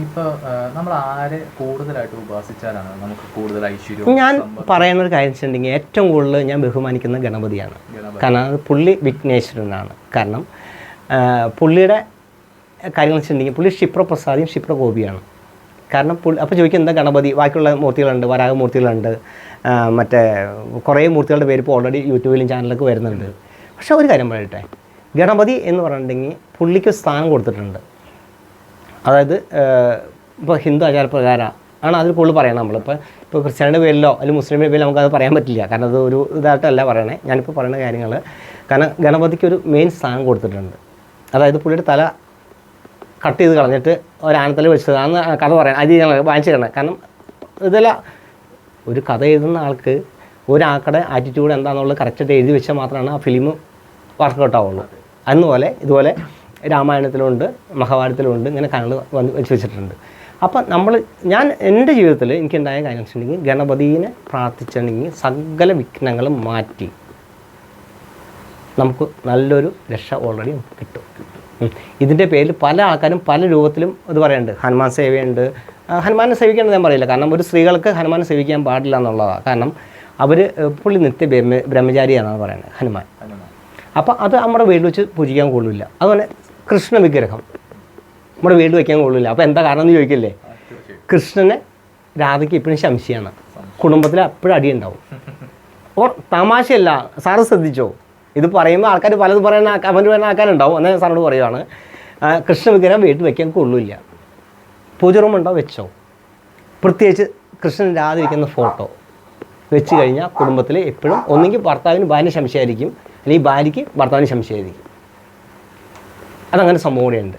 ഇപ്പോൾ നമ്മൾ ആരെ കൂടുതലായിട്ട് ഉപാസിച്ചാലാണ് നമുക്ക് കൂടുതൽ ഐശ്വര്യം? ഞാൻ പറയുന്ന ഒരു കാര്യം വെച്ചിട്ടുണ്ടെങ്കിൽ ഏറ്റവും കൂടുതൽ ഞാൻ ബഹുമാനിക്കുന്ന ഗണപതിയാണ്. കാരണം അത് പുള്ളി വിഘ്നേശ്വരനാണ്. കാരണം പുള്ളിയുടെ കാര്യങ്ങൾ വെച്ചിട്ടുണ്ടെങ്കിൽ പുള്ളി ക്ഷിപ്രപ്രസാദിയും ക്ഷിപ്രകോപിയാണ്. കാരണം അപ്പോൾ ചോദിക്കും എന്താ ഗണപതി, ബാക്കിയുള്ള മൂർത്തികളുണ്ട്, വരാഹമൂർത്തികളുണ്ട്, മറ്റേ കുറേ മൂർത്തികളുടെ പേര് ഇപ്പോൾ ഓൾറെഡി യൂട്യൂബിലും ചാനലൊക്കെ വരുന്നുണ്ട്. പക്ഷേ ഒരു കാര്യം പറയട്ടെ, ഗണപതി എന്ന് പറഞ്ഞിട്ടുണ്ടെങ്കിൽ പുള്ളിക്ക് സ്ഥാനം കൊടുത്തിട്ടുണ്ട്. അതായത് ഇപ്പോൾ ഹിന്ദു ആചാരപ്രകാരം ആണ് അതിൽ കൂടുതൽ പറയണം. ഇപ്പോൾ ക്രിസ്ത്യാനിയുടെ പേരിലോ അല്ലെങ്കിൽ മുസ്ലിമിൻ്റെ പേരിലോ നമുക്കത് പറയാൻ പറ്റില്ല. കാരണം അത് ഒരു ഇതായിട്ടല്ല പറയണേ. ഞാനിപ്പോൾ പറയുന്ന കാര്യങ്ങൾ കാരണം ഗണപതിക്ക് ഒരു മെയിൻ സ്ഥാനം കൊടുത്തിട്ടുണ്ട്. അതായത് പുള്ളിയുടെ തല കട്ട് ചെയ്ത് കളഞ്ഞിട്ട് ഒരാനത്തല വെച്ചത് അന്ന് കഥ പറയാൻ അത് ഞങ്ങൾ വാങ്ങിച്ചു തരണം. കാരണം ഇതെല്ലാം ഒരു കഥ എഴുതുന്ന ആൾക്ക് ഒരാൾക്കുടെ ആറ്റിറ്റ്യൂഡ് എന്താണെന്നുള്ളത് കറക്റ്റായിട്ട് എഴുതി വെച്ചാൽ മാത്രമാണ് ആ ഫിലിം വർക്കൗട്ട് ആവുള്ളൂ. ഇതുപോലെ രാമായണത്തിലുണ്ട്, മഹാഭാരതത്തിലുണ്ട്, ഇങ്ങനെ കഥകൾ വെച്ച് വെച്ചിട്ടുണ്ട്. അപ്പം ഞാൻ എൻ്റെ ജീവിതത്തിൽ എനിക്കുണ്ടായ കാര്യം വെച്ചിട്ടുണ്ടെങ്കിൽ ഗണപതിനെ പ്രാർത്ഥിച്ചിട്ടുണ്ടെങ്കിൽ സകല വിഘ്നങ്ങളും മാറ്റി നമുക്ക് നല്ലൊരു രക്ഷ ഓൾറെഡി കിട്ടും. ഇതിൻ്റെ പേരിൽ പല ആൾക്കാരും പല രൂപത്തിലും ഇത് പറയുന്നുണ്ട്. ഹനുമാൻ സേവയുണ്ട്. ഹനുമാനെ സേവിക്കേണ്ടത് ഞാൻ പറയില്ല. കാരണം ഒരു സ്ത്രീകൾക്ക് ഹനുമാനെ സേവിക്കാൻ പാടില്ല എന്നുള്ളതാണ്. കാരണം പുള്ളി നിത്യ ബ്രഹ്മചാരിയാണെന്ന് പറയുന്നത് ഹനുമാൻ. അപ്പോൾ അത് നമ്മുടെ വീട്ടിൽ വെച്ച് പൂജിക്കാൻ കൊള്ളില്ല. അതുപോലെ കൃഷ്ണ വിഗ്രഹം നമ്മുടെ വീട്ടിൽ വയ്ക്കാൻ കൊള്ളില്ല. അപ്പോൾ എന്താ കാരണം എന്ന് ചോദിക്കില്ലേ? കൃഷ്ണനെ രാധയ്ക്ക് ഇപ്പോഴും സംശയമാണ്. കുടുംബത്തിൽ എപ്പോഴും അടിയുണ്ടാവും. തമാശയല്ല, സാറ് ശ്രദ്ധിച്ചോ? ഇത് പറയുമ്പോൾ ആൾക്കാർ പലത് പറയുന്ന കമൻറ്റ് പറയുന്ന ആൾക്കാരുണ്ടാവും. എന്നാൽ സാറിനോട് പറയുകയാണ്, കൃഷ്ണ വിഗ്രഹം വീട്ടിൽ വയ്ക്കാൻ കൊള്ളില്ല. പൂജ റൂമുണ്ടോ വെച്ചോ. പ്രത്യേകിച്ച് കൃഷ്ണൻ രാധ വയ്ക്കുന്ന ഫോട്ടോ വെച്ച് കഴിഞ്ഞാൽ കുടുംബത്തിൽ എപ്പോഴും ഒന്നെങ്കിൽ ഭർത്താവിന് ഭാര്യ സംശയമായിരിക്കും, അല്ലെങ്കിൽ ഭാര്യയ്ക്ക് ഭർത്താവിന് സംശയമായിരിക്കും. അതങ്ങനെ സംഭവം കൂടെയുണ്ട്.